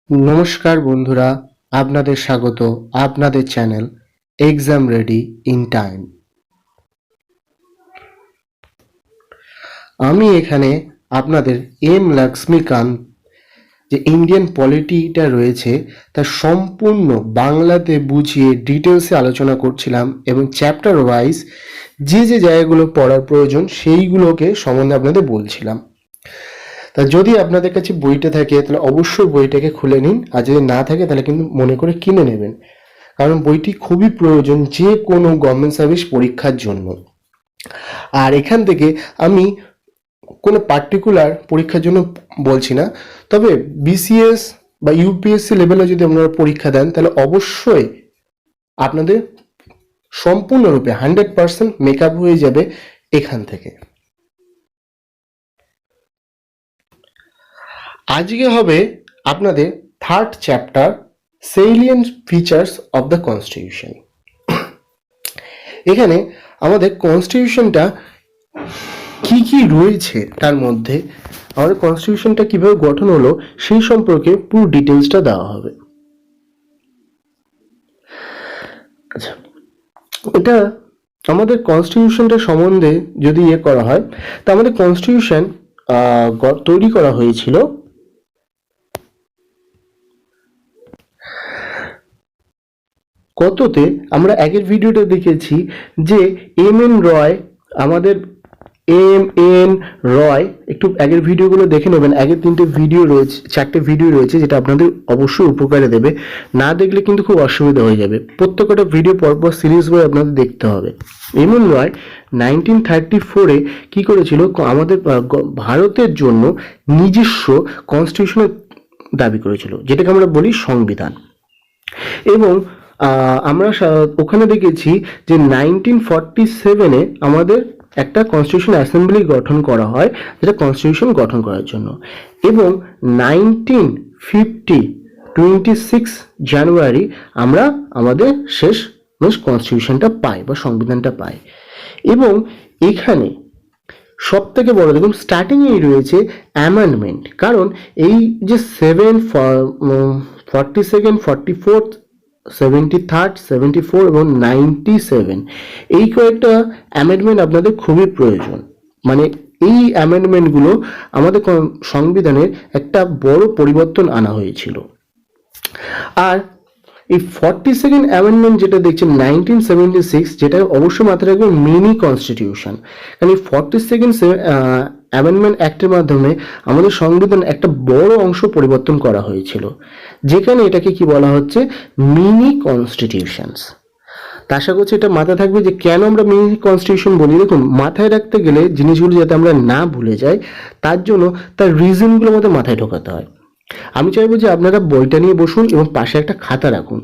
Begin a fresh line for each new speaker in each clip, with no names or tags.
নমস্কার বন্ধুরা, আপনাদের স্বাগত আপনাদের channel exam ready in time. আমি এখানে আপনাদের এম লক্ষ্মীকান্ত যে ইন্ডিয়ান পলিটিটা রয়েছে তা সম্পূর্ণ বাংলাতে বুঝিয়ে ডিটেলসে আলোচনা করছিলাম এবং চ্যাপ্টার ওয়াইজ যে জায়গাগুলো পড়ার প্রয়োজন সেইগুলোকে সম্বন্ধে আপনাদের বলছিলাম। তা যদি আপনাদের কাছে বইটা থাকে তাহলে অবশ্যই বইটাকে খুলে নিন, আর যদি না থাকে তাহলে কিন্তু মনে করে কিনে নেবেন, কারণ বইটি খুবই প্রয়োজন যে কোনো গভর্নমেন্ট সার্ভিস পরীক্ষার জন্য। আর এখান থেকে আমি কোনো পার্টিকুলার পরীক্ষার জন্য বলছি না, তবে বিসিএস বা ইউপিএসসি লেভেলে যদি আপনারা পরীক্ষা দেন তাহলে অবশ্যই আপনাদের সম্পূর্ণরূপে 100% মেকআপ হয়ে যাবে এখান থেকে। আজকে হবে আপনাদের third chapter সেলিয়েন্ট features of the constitution. এখানে আমাদের কনস্টিটিউশনটা কি কি রয়েছে, তার মধ্যে আমাদের কনস্টিটিউশনটা কিভাবে গঠন হলো সেই সম্পর্কে পুরো ডিটেলসটা দেওয়া হবে। আচ্ছা, এটা আমাদের কনস্টিটিউশনটা সম্বন্ধে যদি করা হয়, তা আমাদের কনস্টিটিউশন তৈরি করা হয়েছিল কততে আমরা আগের ভিডিওটা দেখেছি যে এম এন রয়, আমাদের এম এন রয়, একটু আগের ভিডিওগুলো দেখে নেবেন। আগের চারটে ভিডিও রয়েছে যেটা আপনাদের অবশ্যই উপকারে দেবে। না দেখলে কিন্তু খুব অসুবিধা হয়ে যাবে। প্রত্যেকটা ভিডিও পরপর সিরিজ বই আপনাদের দেখতে হবে। এম এন রয় 1934-এ কি করেছিল, আমাদের ভারতের জন্য নিজস্ব কনস্টিটিউশনের দাবি করেছিল, যেটাকে আমরা বলি সংবিধান। এবং আমরা ওখানে দেখেছি যে 1947-এ আমাদের একটা কনস্টিটিউশন অ্যাসেম্বলি গঠন করা হয়, যেটা কনস্টিটিউশন গঠন করার জন্য। এবং 26 জানুয়ারি আমরা আমাদের শেষ কনস্টিটিউশনটা পাই বা সংবিধানটা পাই। এবং এখানে সব থেকে বড় দেখুন স্টার্টিংয়েই রয়েছে অ্যামেন্ডমেন্ট, কারণ এই যে 42nd, 44th, 73rd, 74 এবং 97 এই কয়েকটা অ্যামেন্ডমেন্ট আপনাদের খুবই প্রয়োজন। মানে এই অ্যামেন্ডমেন্টগুলো আমাদের সংবিধানের একটা বড় পরিবর্তন আনা হয়েছিল। আর এই 42nd অ্যামেন্ডমেন্ট যেটা দেখছেন 1976, যেটা অবশ্যই মাথায় রাখবেন মিনি কনস্টিটিউশন, কারণ এই 42nd অ্যামেন্ডমেন্ট অ্যাক্টের মাধ্যমে আমাদের সংবিধান একটা বড় অংশ পরিবর্তন করা হয়েছিল, যেখানে এটাকে কি বলা হচ্ছে মিনি কনস্টিটিউশনস। তা আশা করছি এটা মাথায় থাকবে যে কেন আমরা মিনি কনস্টিটিউশন বলি। দেখুন, মাথায় রাখতে গেলে জিনিসগুলো যাতে আমরা না ভুলে যাই, তার জন্য তার রিজনগুলো আমাদের মাথায় ঢোকাতে হয়। আমি চাইবো যে আপনারা বইটা নিয়ে বসুন এবং পাশে একটা খাতা রাখুন।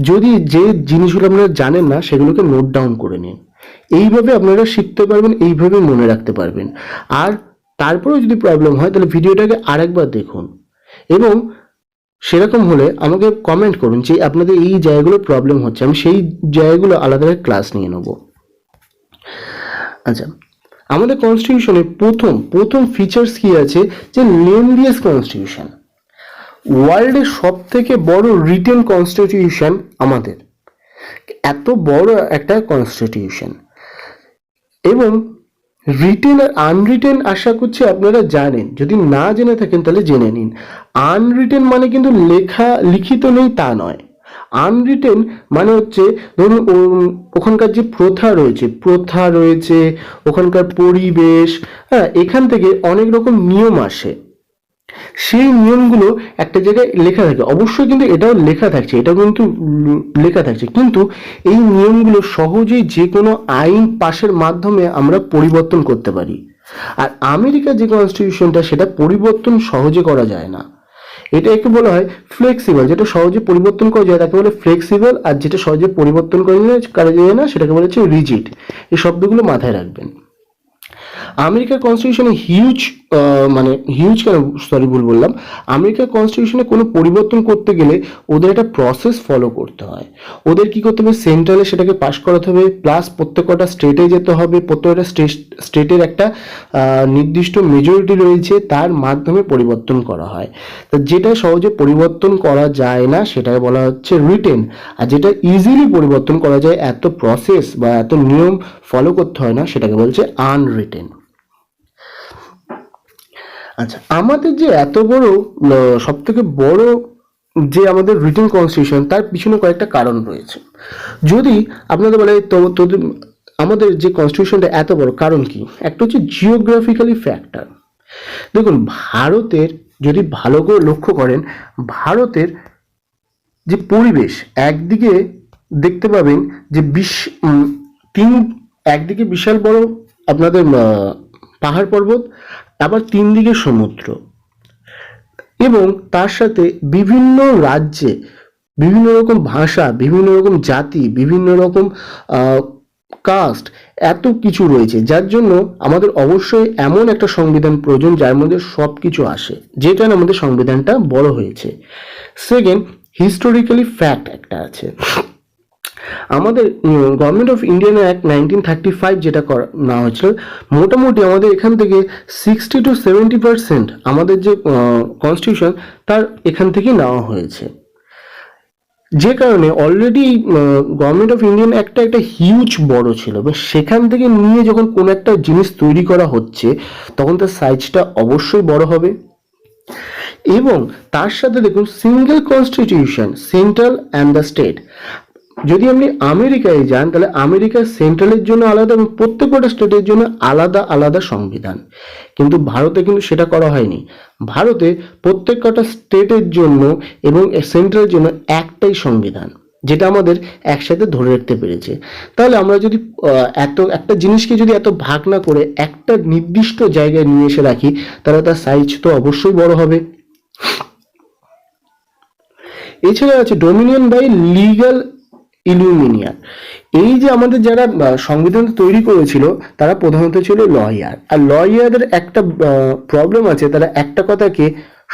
যদি যে জিনিসগুলো আপনারা জানেন না সেগুলোকে নোট ডাউন করে নিন। এইভাবে আপনারা শিখতে পারবেন, এইভাবে মনে রাখতে পারবেন। আর তারপরেও যদি প্রবলেম হয় তাহলে ভিডিওটাকে আরেকবার দেখুন, এবং সেরকম হলে আমাকে কমেন্ট করুন যে আপনাদের এই জায়গাগুলো প্রবলেম হচ্ছে, আমি সেই জায়গাগুলো আলাদা ক্লাস নিয়ে নেব। আচ্ছা, আমাদের কনস্টিটিউশনে প্রথম ফিচার্স কি আছে, যে লেন্দিয়েস্ট কনস্টিটিউশন, ওয়ার্ল্ডের সব থেকে বড় রিটেন কনস্টিটিউশন আমাদের, এত বড় একটা কনস্টিটিউশন। এবং রিটেন আর আনরিটেন আশা করছি আপনারা জানেন, যদি না জেনে থাকেন তাহলে জেনে নিন। আনরিটেন মানে কিন্তু লিখিত নেই তা নয়। আনরিটেন মানে হচ্ছে ধরুন ওখানকার যে প্রথা রয়েছে, ওখানকার পরিবেশ, হ্যাঁ, এখান থেকে অনেক রকম নিয়ম আসে। সেই নিয়মগুলো একটা জায়গায় লেখা থাকে, অবশ্যই কিন্তু এটাও লেখা থাকছে, কিন্তু এই নিয়মগুলো সহজেই যে কোনো আইন পাশের মাধ্যমে আমরা পরিবর্তন করতে পারি। আর আমেরিকার যে কনস্টিটিউশনটা, সেটা পরিবর্তন সহজে করা যায় না। এটা একটু বলা হয় ফ্লেক্সিবল, যেটা সহজে পরিবর্তন করা যায় তাকে বলে ফ্লেক্সিবল, আর যেটা সহজে পরিবর্তন করা যায় না সেটাকে বলেছে রিজিড। এই শব্দগুলো মাথায় রাখবেন। আমেরিকার কনস্টিটিউশনে হিউজ মানে হিউজ কেন, সরি ভুল বললাম, আমেরিকার কনস্টিটিউশনে কোনো পরিবর্তন করতে গেলে ওদের একটা প্রসেস ফলো করতে হয়। ওদের কি করতে হবে, সেন্ট্রালে সেটাকে পাশ করাতে হবে, প্লাস প্রত্যেকটা স্টেটে যেতে হবে, প্রত্যেকটা স্টেটের একটা নির্দিষ্ট মেজরিটি রয়েছে, তার মাধ্যমে পরিবর্তন করা হয়। তো যেটা সহজে পরিবর্তন করা যায় না সেটাকে বলা হচ্ছে রিটেন, আর যেটা ইজিলি পরিবর্তন করা যায়, এত প্রসেস বা এত নিয়ম ফলো করতে হয় না, সেটাকে বলছে আনরিটেন। আচ্ছা, আমাদের যে এত বড় সব থেকে বড় যে আমাদের রিটেন কনস্টিটিউশন, তার পিছনে কয়েকটা কারণ রয়েছে। যদি আপনাদের বলে তোদের আমাদের যে কনস্টিটিউশনটা এত বড়, কারণ কি? একটা হচ্ছে জিওগ্রাফিক্যালি ফ্যাক্টর। দেখুন, ভারতের যদি ভালো করে লক্ষ্য করেন, ভারতের যে পরিবেশ, একদিকে দেখতে পাবেন যে তিন, একদিকে বিশাল বড় আপনাদের পাহাড় পর্বত, আবার তিন দিকে সমুদ্র, এবং তার সাথে বিভিন্ন রাজ্যে বিভিন্ন রকম ভাষা, বিভিন্ন রকম জাতি, বিভিন্ন রকম কাস্ট, এত কিছু রয়েছে, যার জন্য আমাদের অবশ্যই এমন একটা সংবিধান প্রয়োজন যার মধ্যে সব কিছু আসে, যে কারণে আমাদের সংবিধানটা বড় হয়েছে। সেকেন্ড, হিস্টোরিক্যালি ফ্যাক্ট একটা আছে। আমাদের গভর্নমেন্ট অফ ইন্ডিয়ান অ্যাক্ট 1935 যেটা নেওয়া হয়েছিল, মোটামুটি আমাদের এখান থেকে 60-70% আমাদের যে কনস্টিটিউশন, তার এখান থেকে নেওয়া হয়েছে। যে কারণে অলরেডি গভর্নমেন্ট অফ ইন্ডিয়ান অ্যাক্টটা একটা হিউজ বড় ছিল, এবং সেখান থেকে নিয়ে যখন কোনো একটা জিনিস তৈরি করা হচ্ছে, তখন তার সাইজটা অবশ্যই বড় হবে। এবং তার সাথে দেখুন, single constitution, central and the state. যদি আপনি আমেরিকায় যান, তাহলে আমেরিকার সেন্ট্রালের জন্য আলাদা এবং প্রত্যেকটা স্টেটের জন্য আলাদা আলাদা সংবিধান। কিন্তু ভারতে কিন্তু সেটা করা হয়নি। ভারতে প্রত্যেকটা স্টেটের জন্য এবং সেন্ট্রালের জন্য একটাই সংবিধান, যেটা আমাদের একসাথে ধরে রাখতে পেরেছে। তাহলে আমরা যদি এত একটা জিনিসকে যদি এত ভাগ না করে একটা নির্দিষ্ট জায়গায় নিয়ে এসে রাখি, তাহলে তার সাইজ তো অবশ্যই বড় হবে। এছাড়া আছে ডোমিনিয়ন বাই লিগ্যাল ইলুমিনিয়ান। এই যে আমাদের যারা সংবিধান তৈরি করেছিল, তারা প্রধানত ছিল লয়ার, আর লয়ারদের একটা প্রবলেম আছে, তারা একটা কথাকে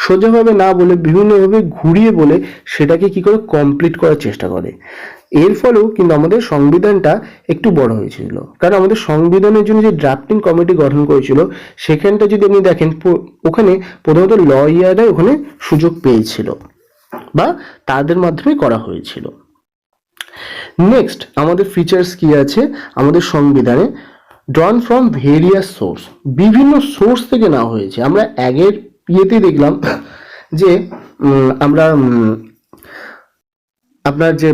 সোজাভাবে না বলে বিভিন্নভাবে ঘুরিয়ে বলে সেটাকে কি করে কমপ্লিট করার চেষ্টা করে। এর ফলেও কিন্তু আমাদের সংবিধানটা একটু বড় হয়েছিল, কারণ আমাদের সংবিধানের জন্য যে ড্রাফটিং কমিটি গঠন করেছিল, সেখানটা যদি আপনি দেখেন, ওখানে প্রধানত লয়াররাই ওখানে সুযোগ পেয়েছিল বা তাদের মাধ্যমে করা হয়েছিল। নেক্সট, আমাদের ফিচার্স কি আছে আমাদের সংবিধানে? ড্রন ফ্রম ভেরিয়াস সোর্স, বিভিন্ন সোর্স থেকে নেওয়া হয়েছে। আমরা আগের ইয়েতে দেখলাম যে আমরা আপনার যে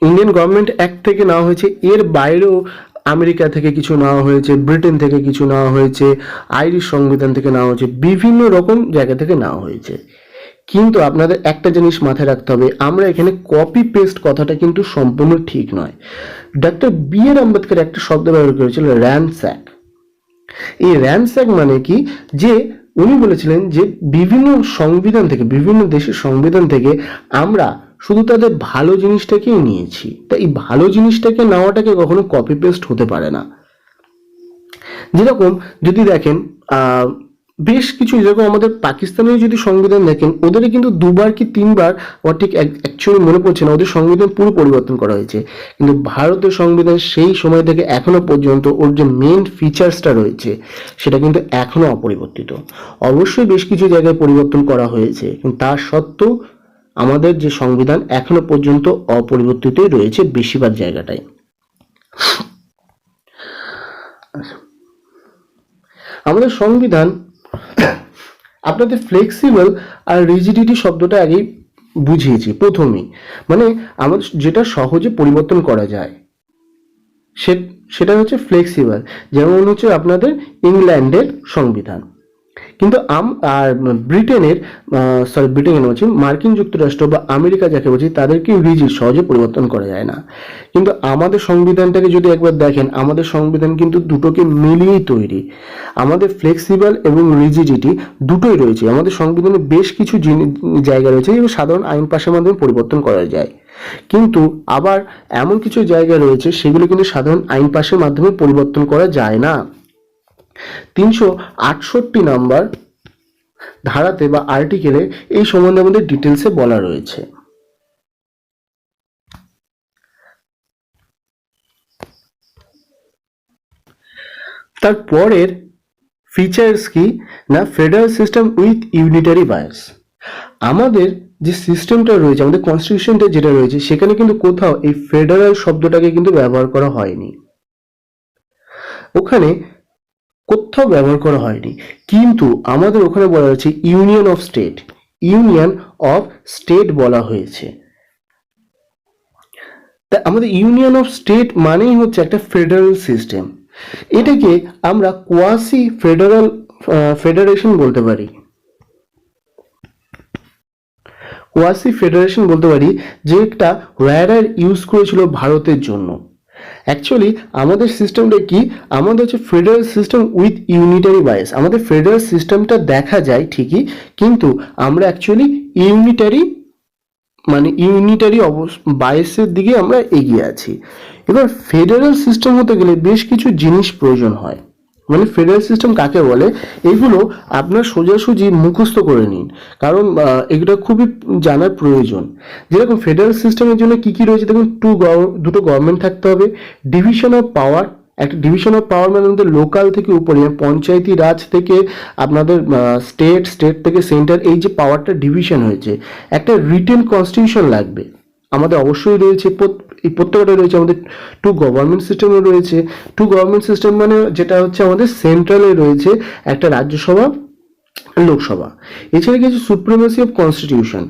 ইন্ডিয়ান গভর্নমেন্ট অ্যাক্ট থেকে নেওয়া হয়েছে, এর বাইরেও আমেরিকা থেকে কিছু নেওয়া হয়েছে, ব্রিটেন থেকে কিছু নেওয়া হয়েছে, আইরিশ সংবিধান থেকে নেওয়া হয়েছে, বিভিন্ন রকম জায়গা থেকে নেওয়া হয়েছে। কিন্তু আপনাদের একটা জিনিস মাথায় রাখতে হবে, আমরা এখানে কপি পেস্ট কথাটা কিন্তু সম্পূর্ণ ঠিক নয়। ডক্টর বি আর আম্বেদকর একটা শব্দ ব্যবহার করেছিল, র্যানস্যাক। এই র্যানস্যাক মানে কি, যে উনি বলেছিলেন যে বিভিন্ন সংবিধান থেকে, বিভিন্ন দেশের সংবিধান থেকে আমরা শুধু তাদের ভালো জিনিসটাকেই নিয়েছি, তা এই ভালো জিনিসটাকে নেওয়াটাকে কখনো কপি পেস্ট হতে পারে না। যেরকম যদি দেখেন বেশ কিছু, যেরকম আমাদের পাকিস্তানের যদি সংবিধান দেখেন, ওদের কিন্তু দুবার কি তিনবার, আমার ঠিক অ্যাকচুয়ালি মনে পড়ছে না, ওদের সংবিধান পুরো পরিবর্তন করা হয়েছে। কিন্তু ভারতের সংবিধান সেই সময় থেকে এখনো পর্যন্ত ওর যে মেন ফিচার্সটা রয়েছে, সেটা কিন্তু এখনো অপরিবর্তিত। অবশ্যই বেশ কিছু জায়গায় পরিবর্তন করা হয়েছে, কিন্তু তা সত্ত্বেও আমাদের যে সংবিধান এখনো পর্যন্ত অপরিবর্তিতই রয়েছে বেশিরভাগ জায়গাটায়। আমাদের সংবিধান আপনাদের ফ্লেক্সিবল আর রিজিডিটি শব্দটা আগেই বুঝিয়েছি প্রথমেই, মানে আমাদের যেটা সহজে পরিবর্তন করা যায় সেটা হচ্ছে ফ্লেক্সিবল। যেমন হচ্ছে আপনাদের ইংল্যান্ডের সংবিধান, কিন্তু আর ব্রিটেনের ব্রিটেন বলছি, মার্কিন যুক্তরাষ্ট্র বা আমেরিকা যাকে বলছি, তাদেরকে রিজিড, সহজে পরিবর্তন করা যায় না। কিন্তু আমাদের সংবিধানটাকে যদি একবার দেখেন, আমাদের সংবিধান কিন্তু দুটোকে মিলিয়েই তৈরি। আমাদের ফ্লেক্সিবল এবং রিজিডিটি দুটোই রয়েছে। আমাদের সংবিধানে বেশ কিছু জায়গা রয়েছে যেগুলো সাধারণ আইন পাশের মাধ্যমে পরিবর্তন করা যায়, কিন্তু আবার এমন কিছু জায়গা রয়েছে সেগুলো কিন্তু সাধারণ আইন পাশের মাধ্যমে পরিবর্তন করা যায় না। 368 নাম্বার ধারাতে বা আর্টিকেলে এই সম্বন্ধে আমাদের ডিটেলসে বলা রয়েছে। তারপরের ফিচার্স কি না, federal system with unitary bias. আমাদের যে সিস্টেমটা রয়েছে, আমাদের কনস্টিটিউশনটা যেটা রয়েছে, সেখানে কিন্তু কোথাও এই ফেডারেল শব্দটাকে কিন্তু ব্যবহার করা হয়নি, ওখানে কোথাও ব্যবহার করা হয়নি। কিন্তু আমাদের ওখানে বলা হয়েছে union of state, union of state বলা হয়েছে। তা আমাদের ইউনিয়ন অফ স্টেট মানেই হচ্ছে একটা ফেডারেল সিস্টেম। এটাকে আমরা কোয়াসি ফেডারেল ফেডারেশন বলতে পারি, কোয়াসি ফেডারেশন বলতে পারি, যেটা রায়ার ইউজ করেছিল ভারতের জন্য। অ্যাকচুয়ালি আমাদের সিস্টেমটা কি, আমাদের হচ্ছে federal system with unitary bias. আমাদের ফেডারেল সিস্টেমটা দেখা যায় ঠিকই, কিন্তু আমরা অ্যাকচুয়ালি ইউনিটারি মানে ইউনিটারি বায়াসের দিকে আমরা এগিয়ে আছি। এবার ফেডারেল সিস্টেম হতে গেলে বেশ কিছু জিনিস প্রয়োজন হয়। মানে ফেডারেল সিস্টেম কাকে বলে, এগুলো আপনার সোজাসুজি মুখস্থ করে নিন, কারণ এগুলো খুবই জানার প্রয়োজন। যেরকম ফেডারেল সিস্টেমের জন্য কি কি রয়েছে দেখুন, দুটো গভর্নমেন্ট থাকতে হবে, ডিভিশন অফ পাওয়ার। একটা ডিভিশন অফ পাওয়ার মানে আমাদের লোকাল থেকে উপরে, পঞ্চায়েতি রাজ থেকে আপনাদের স্টেট, স্টেট থেকে সেন্টার, এই যে পাওয়ারটা ডিভিশন হয়েছে। একটা রিটেন কনস্টিটিউশন লাগবে আমাদের, অবশ্যই রয়েছে। এই প্রত্যেকটা রয়েছে আমাদের। টু গভর্নমেন্ট সিস্টেমও রয়েছে। টু গভর্নমেন্ট সিস্টেম মানে যেটা হচ্ছে আমাদের সেন্ট্রালে রয়েছে একটা রাজ্যসভা, লোকসভা। এছাড়া কিছু সুপ্রিমেসি অফ কনস্টিটিউশন,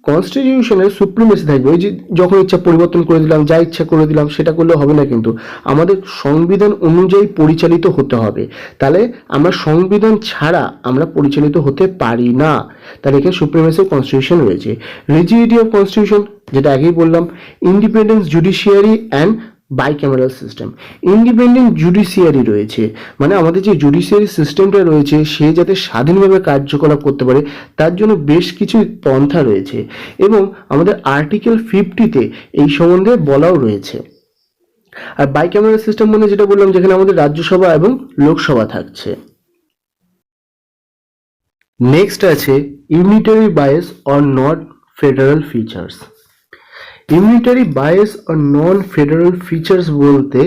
কনস্টিটিউশনের সুপ্রিমেসি থাকবে। ওই যে যখন ইচ্ছা পরিবর্তন করে দিলাম, যা ইচ্ছা করে দিলাম, সেটা করলে হবে না, কিন্তু আমাদের সংবিধান অনুযায়ী পরিচালিত হতে হবে। তাহলে আমরা সংবিধান ছাড়া আমরা পরিচালিত হতে পারি না। তাহলে এখানে সুপ্রিমেসি অফ কনস্টিটিউশন রয়েছে। রিজিডিটি অফ কনস্টিটিউশন, যেটা আগেই বললাম। Independence judiciary and bicameral system, independent judiciary রয়েছে, মানে আমাদের যে জুডিশিয়ারি সিস্টেমটা রয়েছে সে যাতে স্বাধীনভাবে কার্যকলাপ করতে পারে তার জন্য বেশ কিছু পন্থা রয়েছে, এবং আমাদের আর্টিকেল 50-তে এই সম্বন্ধে বলাও রয়েছে। আর বাইক্যামেরাল সিস্টেম মানে যেটা বললাম, যেখানে আমাদের রাজ্যসভা এবং লোকসভা থাকছে। নেক্সট আছে unitary bias or not federal features. Unitary bias আর নন ফেডারেল ফিচার্স বলতে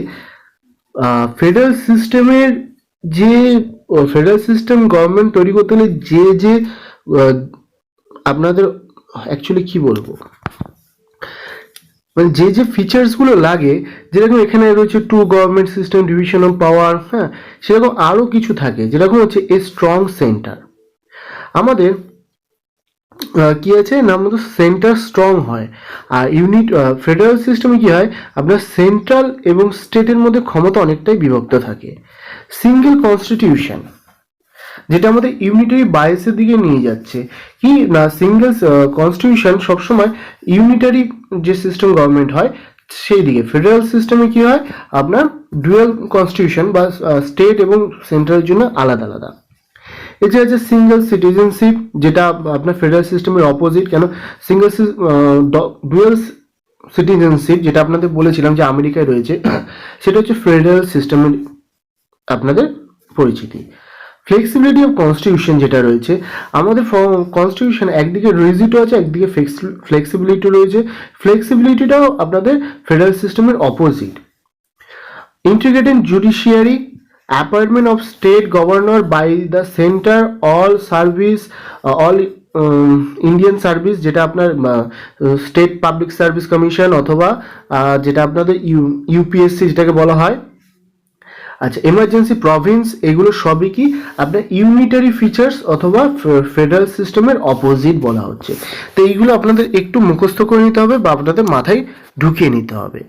ফেডারেল সিস্টেমের যে ফেডারেল সিস্টেম গভর্নমেন্ট তৈরি করতে হলে যে আপনাদের অ্যাকচুয়ালি কি বলবো, মানে যে ফিচার্সগুলো লাগে, যেরকম এখানে রয়েছে two government system, division of power, হ্যাঁ, সেরকম আরও কিছু থাকে, যেরকম হচ্ছে এ স্ট্রং সেন্টার। আমাদের কি আছে না, আমাদের সেন্টার স্ট্রং হয়। আর ফেডারেল সিস্টেমে কি হয়, আপনার সেন্ট্রাল এবং স্টেটের মধ্যে ক্ষমতা অনেকটাই বিভক্ত থাকে। সিঙ্গেল কনস্টিটিউশন, যেটা আমাদের ইউনিটারি বায়াসের দিকে নিয়ে যাচ্ছে। কি না, সিঙ্গেল কনস্টিটিউশন সবসময় ইউনিটারি যে সিস্টেম গভর্নমেন্ট হয় সেই দিকে। ফেডারেল সিস্টেমে কি হয়, আপনার ডুয়াল কনস্টিটিউশন বা স্টেট এবং সেন্ট্রালের জন্য আলাদা আলাদা। এছাড়া আছে সিঙ্গেল সিটিজেনশিপ, যেটা আপনার ফেডারেল সিস্টেমের অপোজিট। কেন সিঙ্গেল ডুয়াল সিটিজেনশিপ, যেটা আপনাদের বলেছিলাম যে আমেরিকায় রয়েছে, সেটা হচ্ছে ফেডারেল সিস্টেমের আপনাদের পরিচিতি। ফ্লেক্সিবিলিটি অফ কনস্টিটিউশন যেটা রয়েছে, আমাদের কনস্টিটিউশন একদিকে রিজিডও আছে, একদিকে ফ্লেক্সিবিলিটি রয়েছে। ফ্লেক্সিবিলিটিটাও আপনাদের ফেডারেল সিস্টেমের opposite. Integrated judiciary, appointment of state governor by the center, all service, all Indian service, যেটা আপনার স্টেট পাবলিক সার্ভিস কমিশন, অথবা যেটা আপনাদের ইউপিএসসি যেটাকে বলা হয়। আচ্ছা, এমার্জেন্সি প্রভিন্স, এগুলো সবই কি আপনার ইউনিটারি ফিচার্স অথবা ফেডারেল সিস্টেমের অপোজিট বলা হচ্ছে। তো এইগুলো আপনাদের একটু মুখস্থ করে নিতে হবে বা আপনাদের মাথায় ঢুকিয়ে নিতে হবে।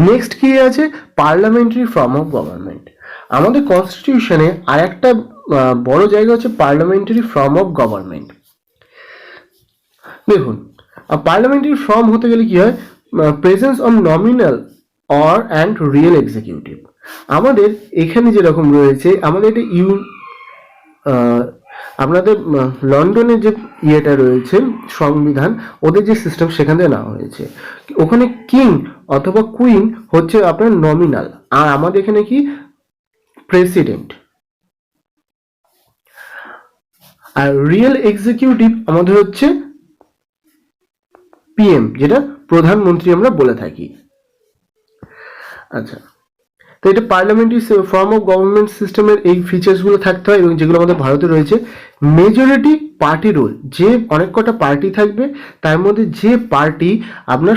নেক্সট কি আছে, পার্লামেন্টারি ফর্ম অফ গভর্নমেন্ট। আমাদের কনস্টিটিউশনে আর একটা বড় জায়গা হচ্ছে পার্লামেন্টারি ফর্ম অফ গভর্নমেন্ট। দেখুন, পার্লামেন্টারি ফর্ম হতে গেলে কি হয়, presence of nominal or and real executive. আমাদের এখানে যেরকম রয়েছে, আমাদের এটা আপনাদের লন্ডনের যে ইয়েটা রয়েছে সংবিধান, ওদের যে সিস্টেম সেখান থেকে নেওয়া হয়েছে। ওখানে কিং অথবা কুইন হচ্ছে আপনার নমিনাল, আর আমাদের এখানে কি প্রেসিডেন্ট। আর রিয়েল এক্সিকিউটিভ আমাদের হচ্ছে পিএম, যেটা প্রধানমন্ত্রী আমরা বলে থাকি। আচ্ছা, তো এটা পার্লামেন্টারি ফর্ম অফ গভর্নমেন্ট সিস্টেমের এই ফিচার্সগুলো থাকতে হয়, এবং যেগুলো আমাদের ভারতে রয়েছে। মেজরিটি পার্টি রুল, যে অনেক কটা পার্টি থাকবে, তার মধ্যে যে পার্টি আপনার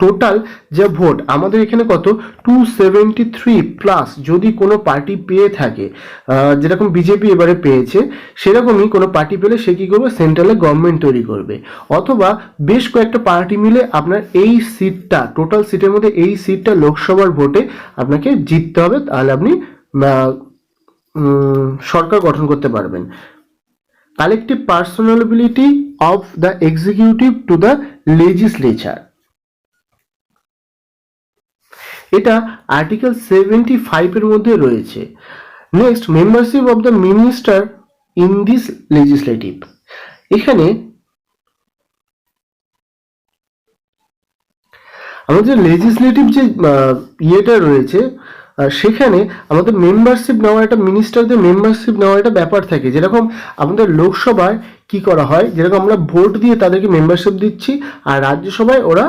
টোটাল যে ভোট আমাদের এখানে কত 273 প্লাস যদি কোনো পার্টি পেয়ে থাকে, যেরকম বিজেপি এবারে পেয়েছে, সেরকমই কোনো পার্টি পেলে সে কী করবে, সেন্ট্রালে গভর্নমেন্ট তৈরি করবে। অথবা বেশ কয়েকটা পার্টি মিলে আপনার এই সিটটা, টোটাল সিটের মধ্যে এই সিটটা লোকসভার ভোটে আপনাকে জিততে হবে, তাহলে আপনি সরকার গঠন করতে পারবেন। Collective personality of the executive to the legislature, এটা আর্টিকেল 75 এর মধ্যে রয়েছে। Next, membership of the minister in this legislative, এখানে আমাদের লেজিসলেটিভ যে ইয়েটা রয়েছে, সেখানে আমাদের মেম্বারশিপ নেওয়ার একটা, মিনিস্টারদের মেম্বারশিপ নেওয়ার একটা ব্যাপার থাকে। যেরকম আমাদের লোকসভায় কি করা হয়, যেরকম আমরা ভোট দিয়ে তাদেরকে মেম্বারশিপ দিচ্ছি, আর রাজ্যসভায় ওরা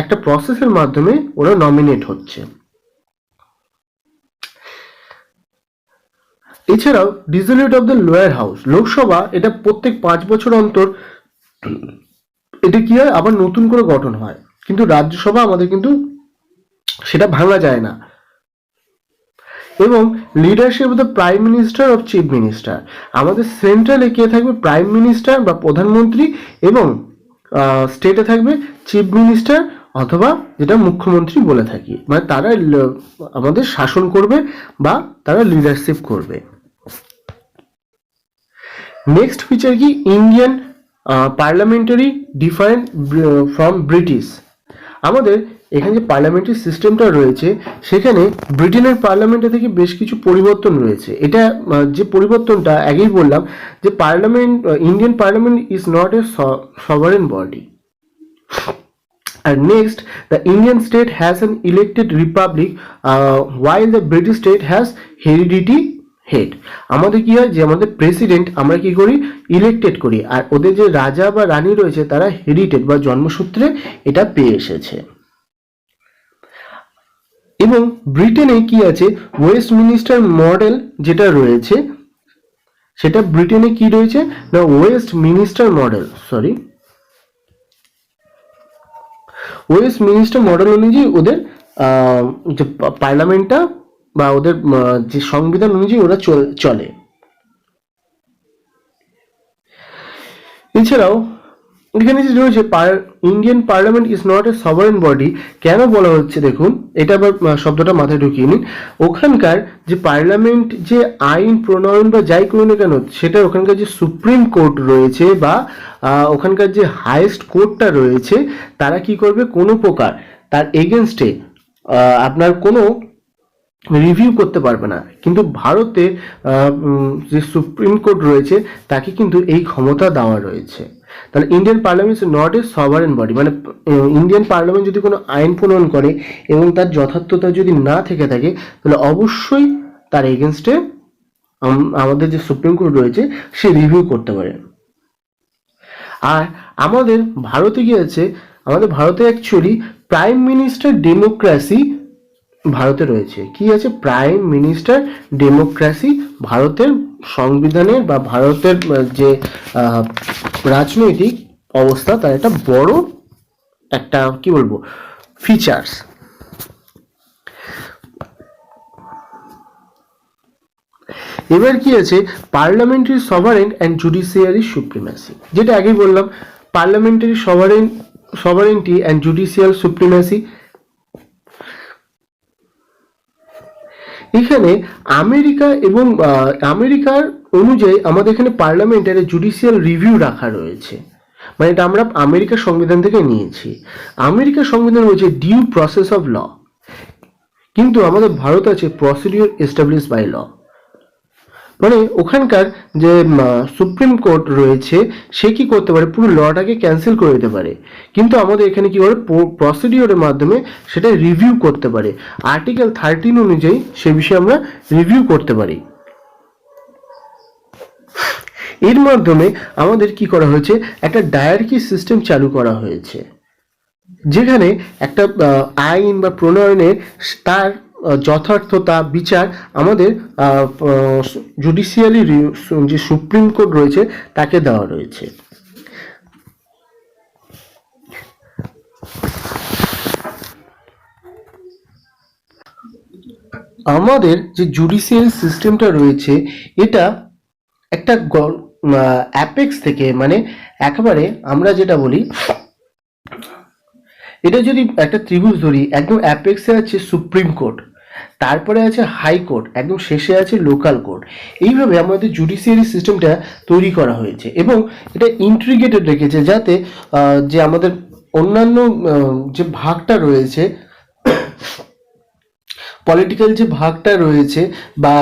একটা প্রসেসের মাধ্যমে ওরা নমিনেট হচ্ছে। এছাড়াও dissolute of the lower house, Lok Sabha এটা প্রত্যেক 5 বছর অন্তর এটা কি হয়, আবার নতুন করে গঠন হয়, কিন্তু রাজ্যসভা আমাদের কিন্তু সেটা ভাঙা যায় না। এবং leadership of the prime minister of chief minister, আমাদের সেন্ট্রালে কে থাকবে, প্রাইম মিনিস্টার বা প্রধানমন্ত্রী, এবং স্টেটে থাকবে চিফ মিনিস্টার অথবা যেটা মুখ্যমন্ত্রী বলে থাকি, মানে তারা আমাদের শাসন করবে বা তারা লিডারশিপ করবে। নেক্সট ফিচার কি, Indian parliamentary different from British, আমাদের এখানে যে পার্লামেন্টারি সিস্টেমটা রয়েছে, সেখানে ব্রিটেনের পার্লামেন্টে থেকে বেশ কিছু পরিবর্তন রয়েছে। এটা যে পরিবর্তনটা আগেই বললাম, যে parliament, Indian parliament is not a sovereign body. আর next, the Indian state has an elected republic while the British state has heredity head, আমাদের কি হয়, যে আমাদের প্রেসিডেন্ট আমরা কি করি, ইলেক্টেড করি, আর ওদের যে রাজা বা রানী রয়েছে তারা হেরিটেড বা জন্মসূত্রে এটা পেয়ে এসেছে। এবং ব্রিটেনে কি আছে, ওয়েস্টমিনিস্টার মডেল যেটা রয়েছে, সেটা ব্রিটেনে কি রয়েছে না, ওয়েস্টমিনিস্টার মডেল, ওয়েস্টমিনিস্টার মডেল অনুযায়ী ওদের যে পার্লামেন্টটা বা ওদের যে সংবিধান অনুযায়ী ওরা চলে। এছাড়াও এখানে যে রয়েছে Indian parliament is not a sovereign body, কেন বলা হচ্ছে দেখুন, এটা আবার শব্দটা মাথায় ঢুকিয়ে নিন। ওখানকার যে পার্লামেন্ট যে আইন প্রণয়ন বা যাই করুন না কেন, সেটা ওখানকার যে সুপ্রিম কোর্ট রয়েছে বা ওখানকার যে হাইয়েস্ট কোর্টটা রয়েছে, তারা কি করবে, কোনো প্রকার তার এগেনস্টে আপনার কোনো রিভিউ করতে পারবে না। কিন্তু ভারতে যে সুপ্রিম কোর্ট রয়েছে তাকে কিন্তু এই ক্ষমতা দেওয়া রয়েছে। তাহলে Indian parliament is not a sovereign body, মানে ইন্ডিয়ান পার্লামেন্ট যদি কোনো আইন প্রণয়ন করে এবং তার যথার্থতা যদি না থেকে থাকে, তাহলে অবশ্যই তার এগেনস্টে আমাদের যে সুপ্রিম কোর্ট রয়েছে সে রিভিউ করতে পারে। আর আমাদের ভারতে কি আছে, আমাদের ভারতে অ্যাকচুয়ালি প্রাইম মিনিস্টার ডেমোক্রেসি ভারতে রয়েছে। কি আছে, প্রাইম মিনিস্টার ডেমোক্রেসি ভারতের সংবিধানের বা ভারতের যে রাজনৈতিক অবস্থা তার একটা বড় একটা কি বলবো ফিচার্স। এবার কি আছে, parliamentary sovereign and judiciary supremacy, যেটা আগেই বললাম, parliamentary sovereignty and judicial supremacy. এখানে আমেরিকা এবং আমেরিকার অনুযায়ী আমাদের এখানে পার্লামেন্টারি জুডিশিয়াল রিভিউ রাখা রয়েছে, মানে এটা আমরা আমেরিকার সংবিধান থেকে নিয়েছি। আমেরিকার সংবিধান রয়েছে ডিউ প্রসেস অফ ল, কিন্তু আমাদের ভারত আছে প্রসিডিউর এস্টাবলিশ বাই ল। মানে ওখানকার যে সুপ্রিম কোর্ট রয়েছে সে কি করতে পারে, পুরো লটাকে ক্যান্সেল করে দিতে পারে, কিন্তু আমাদের এখানে কি করে প্রসিডিওরের মাধ্যমে সেটা রিভিউ করতে পারে। আর্টিকেল 13 অনুযায়ী সে বিষয়ে আমরা রিভিউ করতে পারি। এর মাধ্যমে আমাদের কি করা হয়েছে, একটা ডায়ারকি সিস্টেম চালু করা হয়েছে, যেখানে একটা আইন বা প্রণয়নের তার যথার্থতা বিচার আমাদের জুডিশিয়ালি যে সুপ্রিম কোর্ট রয়েছে তাকে দেওয়া রয়েছে। আমাদের যে জুডিশিয়াল সিস্টেমটা রয়েছে এটা একটা অ্যাপেক্স থেকে, মানে একেবারে আমরা যেটা বলি, এটা যদি একটা ত্রিভুজ ধরি, একদম অ্যাপেক্সে আছে সুপ্রিম কোর্ট, তারপরে আছে হাইকোর্ট, একদম শেষে আছে লোকাল কোর্ট। এইভাবে আমাদের জুডিশিয়ারি সিস্টেমটা তৈরি করা হয়েছে এবং এটা ইন্ট্রিগেটেড রেখেছে, যাতে যে আমাদের অন্যান্য যে ভাগটা রয়েছে, পলিটিক্যাল যে ভাগটা রয়েছে বা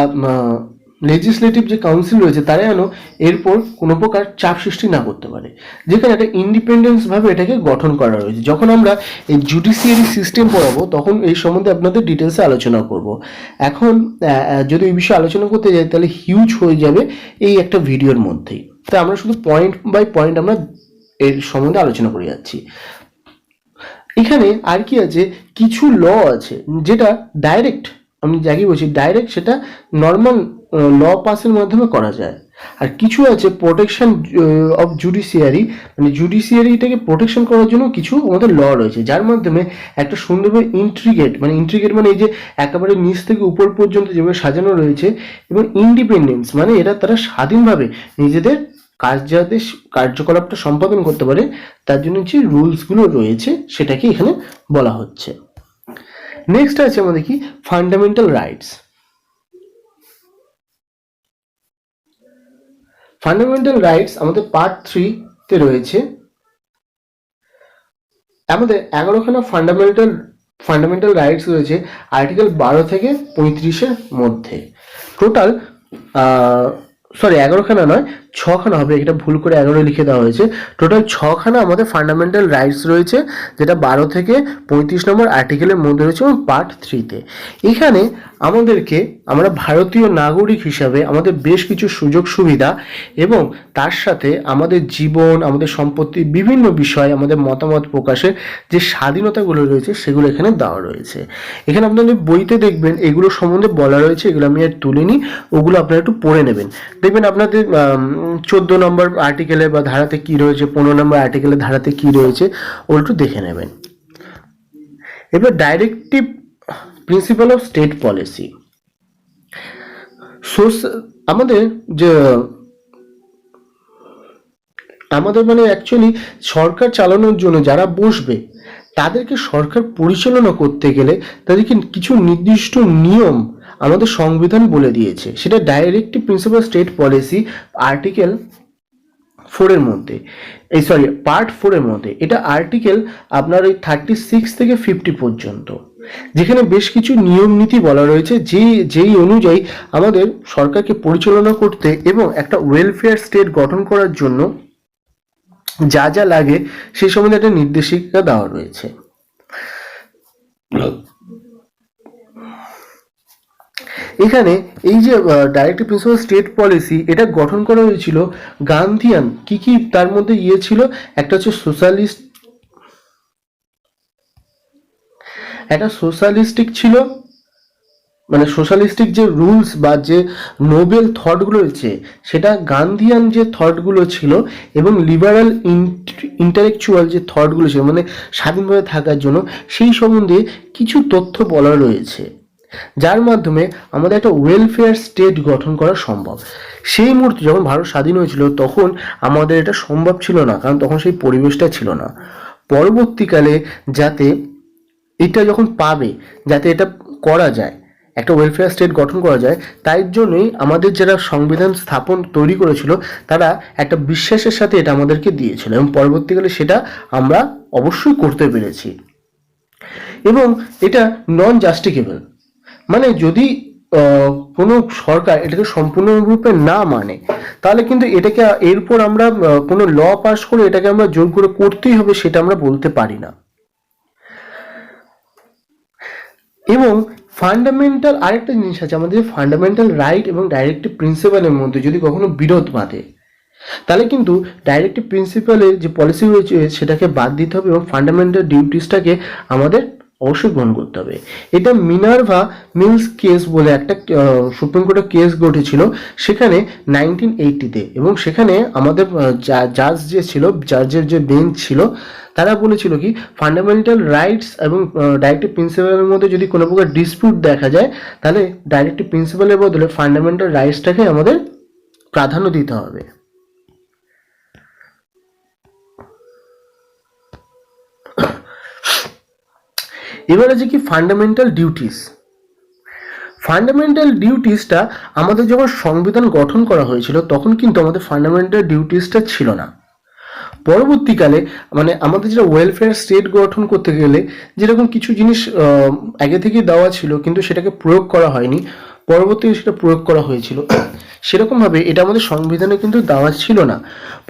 লেজিসলেটিভ যে কাউন্সিল রয়েছে, তারা যেন এরপর কোনো প্রকার চাপ সৃষ্টি না করতে পারে, যেখানে একটা ইন্ডিপেন্ডেন্স ভাবে এটাকে গঠন করা রয়েছে। যখন আমরা এই জুডিশিয়ারি সিস্টেম পড়াবো তখন এই সম্বন্ধে আপনাদের ডিটেলসে আলোচনা করব। এখন যদি এই বিষয়ে আলোচনা করতে যাই তাহলে হিউজ হয়ে যাবে এই একটা ভিডিওর মধ্যেই, তাই আমরা শুধু পয়েন্ট বাই পয়েন্ট আমরা এর সম্বন্ধে আলোচনা করে যাচ্ছি। এখানে আর কি আছে, কিছু ল আছে যেটা ডাইরেক্ট, আমি যাকে বলছি ডাইরেক্ট, সেটা নর্মাল ল পাসের মাধ্যমে করা যায়। আর কিছু আছে প্রোটেকশন অফ জুডিশিয়ারি, মানে জুডিশিয়ারিটাকে প্রোটেকশন করার জন্য কিছু আমাদের ল রয়েছে, যার মাধ্যমে একটা সুন্দরভাবে ইন্ট্রিগেট মানে এই যে একেবারে নিচ থেকে উপর পর্যন্ত যেভাবে সাজানো রয়েছে, এবং ইন্ডিপেন্ডেন্স মানে এরা তারা স্বাধীনভাবে নিজেদের কার্যকলাপটা সম্পাদন করতে পারে, তার জন্য যে রুলসগুলো রয়েছে সেটাকে এখানে বলা হচ্ছে। নেক্সট আছে আমাদের কি, ফান্ডামেন্টাল রাইটস। ফান্ডামেন্টাল রাইটস আমাদের পার্ট 3 তে রয়েছে। আমাদের 11খানা ফান্ডামেন্টাল রাইটস রয়েছে আর্টিকেল 12 থেকে 35-এর মধ্যে। টোটাল 11খানা নয়, 6খানা হবে, এটা ভুল করে 11 লিখে দেওয়া হয়েছে। টোটাল 6খানা আমাদের ফান্ডামেন্টাল রাইটস রয়েছে, যেটা 12 থেকে 35 নম্বর আর্টিকেলের মধ্যে রয়েছে এবং পার্ট 3-তে। এখানে আমাদেরকে, আমরা ভারতীয় নাগরিক হিসাবে আমাদের বেশ কিছু সুযোগ সুবিধা এবং তার সাথে আমাদের জীবন, আমাদের সম্পত্তি, বিভিন্ন বিষয়, আমাদের মতামত প্রকাশের যে স্বাধীনতাগুলো রয়েছে সেগুলো এখানে দেওয়া রয়েছে। এখানে আপনাদের বইতে দেখবেন এগুলো সম্বন্ধে বলা রয়েছে, এগুলো আমি আর তুলিনি, ওগুলো আপনারা একটু পড়ে নেবেন। দেখবেন আপনাদের 14 নম্বর আর্টিকেলে বা ধারাতে কি রয়েছে, 15 নম্বর আর্টিকেলে ধারাতে কি রয়েছে, ওগুলো একটু দেখে নেবেন। এবার directive principle of state policy. আমাদের যে মানে অ্যাকচুয়ালি সরকার চালানোর জন্য যারা বসবে তাদেরকে সরকার পরিচালনা করতে গেলে তাদেরকে কিছু নির্দিষ্ট নিয়ম আমাদের সংবিধান বলে দিয়েছে। সেটা directive principle state policy article 4-এর মধ্যে, পার্ট 4-এর মধ্যে। এটা আর্টিকেল আপনার ওই 36 থেকে 50 পর্যন্ত, যেখানে বেশ কিছু নিয়ম নীতি বলা রয়েছে যেই অনুযায়ী আমাদের সরকারকে পরিচালনা করতে এবং একটা ওয়েলফেয়ার স্টেট গঠন করার জন্য যা যা লাগে সেই সম্বন্ধে একটা নির্দেশিকা দেওয়া রয়েছে। এখানে এই যে ডাইরেক্টিভ প্রিন্সিপাল স্টেট পলিসি, এটা গঠন করা হয়েছিল গান্ধিয়ান, কি কি তার মধ্যে ছিল, একটা হচ্ছে সোশ্যালিস্টিক ছিল, মানে সোশ্যালিস্টিক যে রুলস বা যে নোবেল থটগুলো রয়েছে সেটা গান্ধিয়ান যে থটগুলো ছিল, এবং লিবারাল ইন্টালেকচুয়াল যে থটগুলো ছিল, মানে স্বাধীনভাবে থাকার জন্য, সেই সম্বন্ধে কিছু তথ্য বলা রয়েছে, যার মাধ্যমে আমাদের একটা ওয়েলফেয়ার স্টেট গঠন করা সম্ভব। সেই মুহূর্তে যখন ভারত স্বাধীন হয়েছিল তখন আমাদের এটা সম্ভব ছিল না, কারণ তখন সেই পরিবেশটা ছিল না। পরবর্তীকালে যাতে এটা যখন পাবে, যাতে এটা করা যায়, একটা ওয়েলফেয়ার স্টেট গঠন করা যায়, তাই জন্যই আমাদের যারা সংবিধান স্থাপন তৈরি করেছিল তারা একটা বিশ্বাসের সাথে এটা আমাদেরকে দিয়েছিল, এবং পরবর্তীকালে সেটা আমরা অবশ্যই করতে পেরেছি। এবং এটা নন জাস্টিকেবল, মানে যদি কোনো সরকার এটাকে সম্পূর্ণরূপে না মানে, তাহলে কিন্তু এটাকে এরপর আমরা কোনো ল পাস করে এটাকে আমরা জোর করে করতেই হবে সেটা আমরা বলতে পারি না। এবং ফান্ডামেন্টাল আরেকটা জিনিস আছে, আমাদের ফান্ডামেন্টাল রাইট এবং ডাইরেক্টিভ প্রিন্সিপালের মধ্যে যদি কখনো বিরোধ বাঁধে, তাহলে কিন্তু ডাইরেক্টিভ প্রিন্সিপালের যে পলিসি রয়েছে সেটাকে বাদ দিতে হবে এবং ফান্ডামেন্টাল ডিউটিসটাকে আমাদের অবশ্যই গ্রহণ করতে হবে। এটা মিনার্ভা মিলস কেস বলে একটা সুপ্রিম কোর্টের কেস ঘটেছিল সেখানে 1980-তে, এবং সেখানে আমাদের জাজ যে ছিল, জাজের যে বেঞ্চ ছিল, তারা বলেছিল কি ফান্ডামেন্টাল রাইটস এবং ডাইরেক্টিভ প্রিন্সিপালের মধ্যে যদি কোনো প্রকার ডিসপিউট দেখা যায়, তাহলে ডাইরেক্টিভ প্রিন্সিপালের বদলে ফান্ডামেন্টাল রাইটসটাকে আমাদের প্রাধান্য দিতে হবে। এবার আছে কি ফান্ডামেন্টাল ডিউটিস। ফান্ডামেন্টাল ডিউটিসটা আমাদের যখন সংবিধান গঠন করা হয়েছিল তখন কিন্তু আমাদের ফান্ডামেন্টাল ডিউটিসটা ছিল না। পরবর্তীকালে মানে আমাদের যেটা ওয়েলফেয়ার স্টেট গঠন করতে গেলে যেরকম কিছু জিনিস আগে থেকেই দেওয়া ছিল কিন্তু সেটাকে প্রয়োগ করা হয়নি, পরবর্তীতে সেটা প্রয়োগ করা হয়েছিল, সেরকমভাবে এটা আমাদের সংবিধানে কিন্তু দেওয়া ছিল না।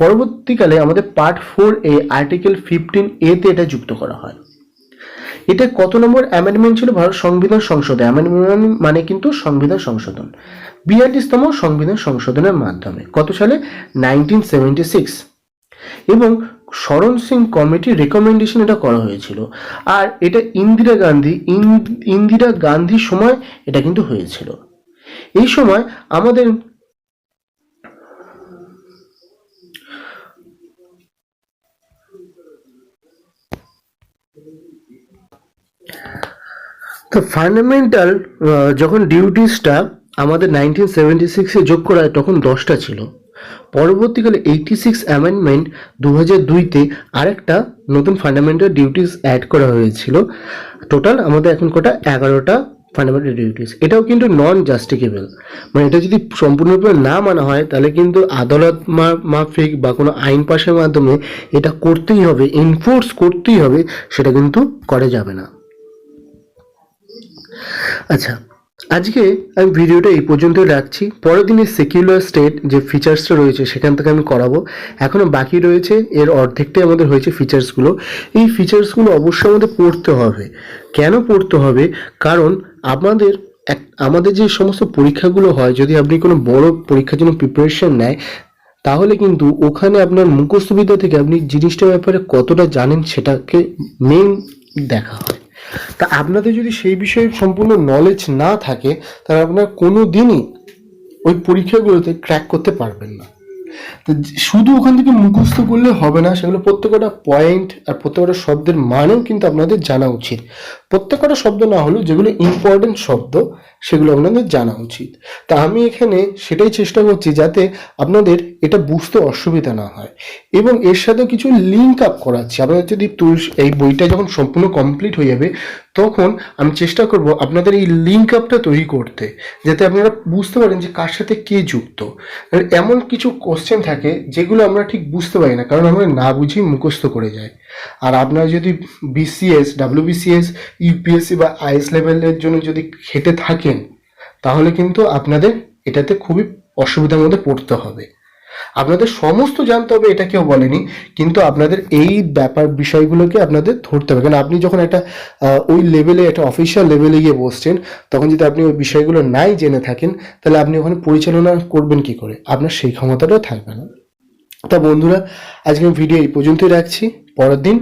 পরবর্তীকালে আমাদের পার্ট 4A আর্টিকেল 15A-তে এটা যুক্ত করা হয়। এটা কত নম্বর অ্যামেন্ডমেন্ট ছিল ভারত সংবিধান সংশোধন? অ্যামেন্ডমেন্ট মানে কিন্তু সংবিধান সংশোধন, 42তম সংবিধান সংশোধনের মাধ্যমে। কত সালে? 1976। এবং শরণ সিং কমিটির রেকমেন্ডেশন এটা করা হয়েছিল। আর এটা ইন্দিরা গান্ধীর সময় এটা কিন্তু হয়েছিল। এই সময় আমাদের তো ফান্ডামেন্টাল যখন ডিউটিসটা আমাদের 1976-এ যোগ করা হয় তখন 10টা ছিল। পরবর্তীকালে 86 অ্যামেন্ডমেন্ট 2002-তে আরেকটা নতুন ফান্ডামেন্টাল ডিউটিস অ্যাড করা হয়েছিল। টোটাল আমাদের এখন কটা? 11টা ফান্ডামেন্টাল ডিউটিস। এটাও কিন্তু নন জাস্টিকেবল, মানে এটা যদি সম্পূর্ণরূপে না মানা হয় তাহলে কিন্তু আদালত মাফিক বা কোনো আইন পাশের মাধ্যমে এটা করতেই হবে, এনফোর্স করতেই হবে, সেটা কিন্তু করা যাবে না। আচ্ছা, আজকে আমি ভিডিওটা এই পর্যন্ত রাখছি। পরের দিনে সেকুলার স্টেট যে ফিচার্সটা রয়েছে সেখান থেকে আমি করাবো। এখনও বাকি রয়েছে, এর অর্ধেকটাই আমাদের হয়েছে ফিচার্সগুলো। এই ফিচার্সগুলো অবশ্যই আমাদের পড়তে হবে। কেন পড়তে হবে? কারণ আমাদের যে সমস্ত পরীক্ষাগুলো হয়, যদি আপনি কোনো বড় পরীক্ষার জন্য প্রিপারেশন নেয়, তাহলে কিন্তু ওখানে আপনার মুখস্থবিদ্যা থেকে আপনি জিনিসটার ব্যাপারে কতটা জানেন সেটাকে মেন দেখা হয়। তা আপনাদের যদি সেই বিষয়ে সম্পূর্ণ নলেজ না থাকে তাহলে আপনারা কোনো দিনই ওই পরীক্ষাগুলোতে ক্র্যাক করতে পারবেন না। তো শুধু ওখান থেকে মুখস্থ করলে হবে না, সেগুলো প্রত্যেকটা পয়েন্ট আর প্রত্যেকটা শব্দের মানেও কিন্তু আপনাদের জানা উচিত। প্রত্যেকটা শব্দ না হলেও যেগুলো ইম্পর্টেন্ট শব্দ সেগুলো আপনাদের জানা উচিত। তা আমি এখানে সেটাই চেষ্টা করছি যাতে আপনাদের এটা বুঝতে অসুবিধা না হয়, এবং এর সাথে কিছু লিঙ্ক আপ করাচ্ছি। আপনাদের যদি এই বইটা যখন সম্পূর্ণ কমপ্লিট হয়ে যাবে তখন আমি চেষ্টা করব আপনাদের এই লিঙ্ক আপটা তৈরি করতে, যাতে আপনারা বুঝতে পারেন যে কার সাথে কে যুক্ত। এমন কিছু কোশ্চেন থাকে যেগুলো আমরা ঠিক বুঝতে পারি না, কারণ আমরা না বুঝেই মুখস্থ করে যাই। আর আপনারা যদি BCS, WBCS, UPSC বা IS লেভেলের জন্য যদি খেটে থাকেন তাহলে কিন্তু আপনাদের এটাতে খুবই অসুবিধার মধ্যে পড়তে হবে। আপনাদের সমস্ত জানতে হবে এটা কেউ বলেনি, কিন্তু আপনাদের এই বিষয়গুলোকে আপনাদের ধরতে হবে। কারণ আপনি যখন একটা ওই লেভেলে, একটা অফিসিয়াল লেভেলে গিয়ে বসছেন, তখন যদি আপনি ওই বিষয়গুলো নাই জেনে থাকেন তাহলে আপনি ওখানে পরিচালনা করবেন কি করে? আপনার সেই ক্ষমতাটাও থাকবে না। তা বন্ধুরা, আজকে আমি ভিডিও এই পর্যন্তই রাখছি। পরের দিন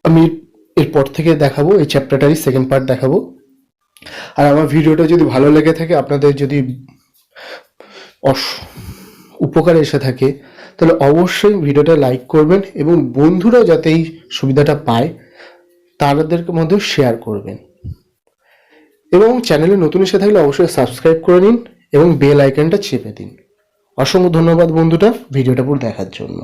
আমি এরপর থেকে দেখাবো, এই চ্যাপ্টারটারই সেকেন্ড পার্ট দেখাবো। আর আমার ভিডিওটা যদি ভালো লেগে থাকে, আপনাদের যদি উপকারে এসে থাকে, তাহলে অবশ্যই ভিডিওটা লাইক করবেন এবং বন্ধুরা যাতে এই সুবিধাটা পায় তাদের মধ্যে শেয়ার করবেন। এবং চ্যানেলে নতুন এসে থাকলে অবশ্যই সাবস্ক্রাইব করে নিন এবং বেল আইকনটা চেপে দিন। অসংখ্য ধন্যবাদ বন্ধুটা ভিডিওটা পুরো দেখার জন্য।